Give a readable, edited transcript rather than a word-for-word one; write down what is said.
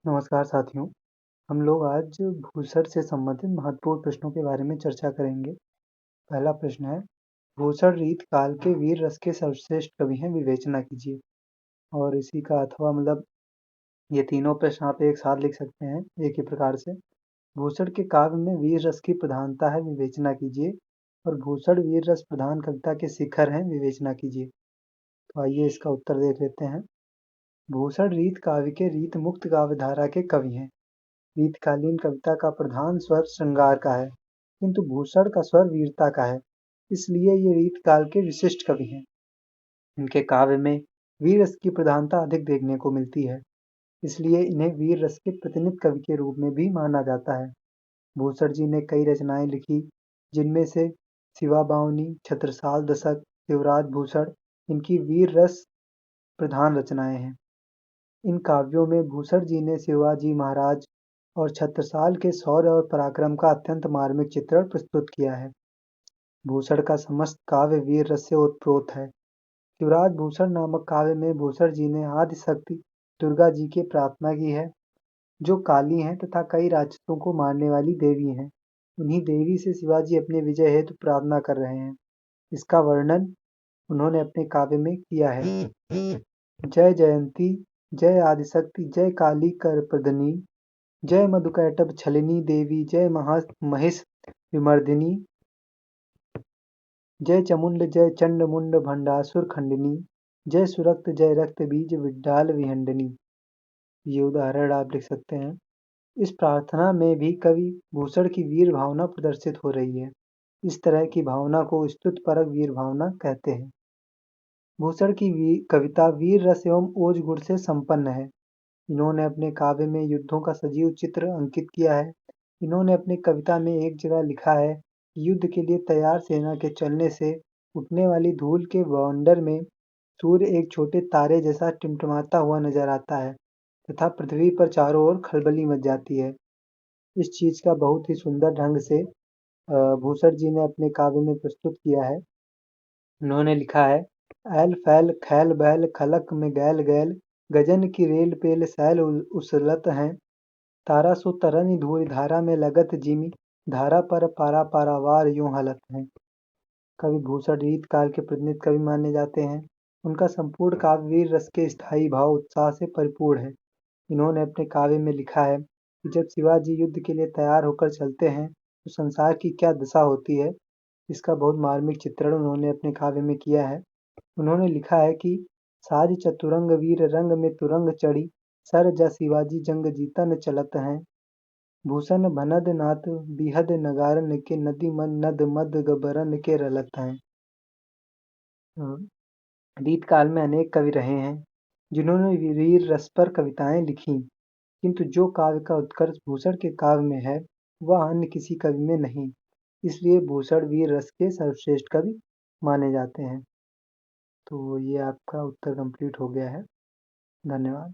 नमस्कार साथियों, हम लोग आज भूसड़ से संबंधित महत्वपूर्ण प्रश्नों के बारे में चर्चा करेंगे। पहला प्रश्न है, भूसड़ रीत काल के वीर रस के सर्वश्रेष्ठ कवि हैं, विवेचना कीजिए। और इसी का अथवा मतलब ये तीनों प्रश्न आप एक साथ लिख सकते हैं एक ही प्रकार से। भूसड़ के काव्य में वीर रस की प्रधानता है, विवेचना कीजिए। और भूसड़ वीर रस प्रधान कविता के शिखर हैं, विवेचना कीजिए। तो आइए इसका उत्तर देख लेते हैं। भूसड़ रीत काव्य के रीत मुक्त काव्य धारा के कवि हैं। रीतकालीन कविता का प्रधान स्वर श्रृंगार का है, किंतु भूषण का स्वर वीरता का है, इसलिए ये रीतकाल के विशिष्ट कवि हैं। इनके काव्य में वीर रस की प्रधानता अधिक देखने को मिलती है, इसलिए इन्हें वीर रस के प्रतिनिधि कवि के रूप में भी माना जाता है। भूषण जी ने कई रचनाएं लिखी, जिनमें से शिवा बावनी, छत्रसाल दशक, शिवराज भूषण इनकी वीर रस प्रधान रचनाएं हैं। इन काव्यों में भूषण जी ने शिवाजी महाराज और छत्रसाल के शौर्य और पराक्रम का अत्यंत मार्मिक चित्रण प्रस्तुत किया है। भूषण का समस्त काव्य वीर रस से ओतप्रोत है। शिवराज भूषण नामक काव्य में भूषण जी ने आदि शक्ति दुर्गा जी की प्रार्थना की है, जो काली हैं तथा कई राक्षसों को मारने वाली देवी हैं। उन्हीं देवी से शिवाजी अपने विजय हेतु प्रार्थना कर रहे हैं। इसका वर्णन उन्होंने अपने काव्य में किया है। जय जयंती, जय आदिशक्ति, जय काली करप्रदनी, जय मधुकैटभ छलिनी देवी, जय महिष विमर्दिनी, जय चमुंड, जय चंड मुंड भंडासुर खंडिनी, जय सुरक्त, जय रक्त बीज विड्डाल विहंडिनी। ये उदाहरण आप लिख सकते हैं। इस प्रार्थना में भी कवि भूषण की वीर भावना प्रदर्शित हो रही है। इस तरह की भावना को स्तुतिपरक वीर भावना कहते हैं। भूषण की कविता वीर रस एवं ओज गुण से संपन्न है। इन्होंने अपने काव्य में युद्धों का सजीव चित्र अंकित किया है। इन्होंने अपनी कविता में एक जगह लिखा है कि युद्ध के लिए तैयार सेना के चलने से उठने वाली धूल के बवंडर में सूर्य एक छोटे तारे जैसा टिमटिमाता हुआ नजर आता है तथा पृथ्वी पर चारों ओर खलबली मच जाती है। इस चीज का बहुत ही सुंदर ढंग से भूषण जी ने अपने काव्य में प्रस्तुत किया है। उन्होंने लिखा है, ऐल फैल खैल बैल खलक में गैल गैल, गजन की रेल पेल सैल उछलत हैं, तारा सो तरनि धूरि धारा में लगत जिमि, धारा पर पारा पारावार यूं हलत हैं। कवि भूषण रीत काल के प्रतिनिधि कवि माने जाते हैं। उनका संपूर्ण काव्य वीर रस के स्थायी भाव उत्साह से परिपूर्ण है। इन्होंने अपने काव्य में लिखा है कि जब शिवाजी युद्ध के लिए तैयार होकर चलते हैं तो संसार की क्या दशा होती है। इसका बहुत मार्मिक चित्रण उन्होंने अपने काव्य में किया है। उन्होंने लिखा है कि साज चतुरंग वीर रंग में तुरंग चढ़ी, सर जा शिवाजी जंग जीतन चलत हैं, भूषण भनद नाथ बिहद नगारन के नदी मन नद मद गबरन के रलत हैं। रीत काल में अनेक कवि रहे हैं जिन्होंने वीर रस पर कविताएं लिखी, किंतु जो काव्य का उत्कर्ष भूषण के काव्य में है वह अन्य किसी कवि में नहीं। इसलिए भूषण वीर रस के सर्वश्रेष्ठ कवि माने जाते हैं। तो ये आपका उत्तर कंप्लीट हो गया है। धन्यवाद।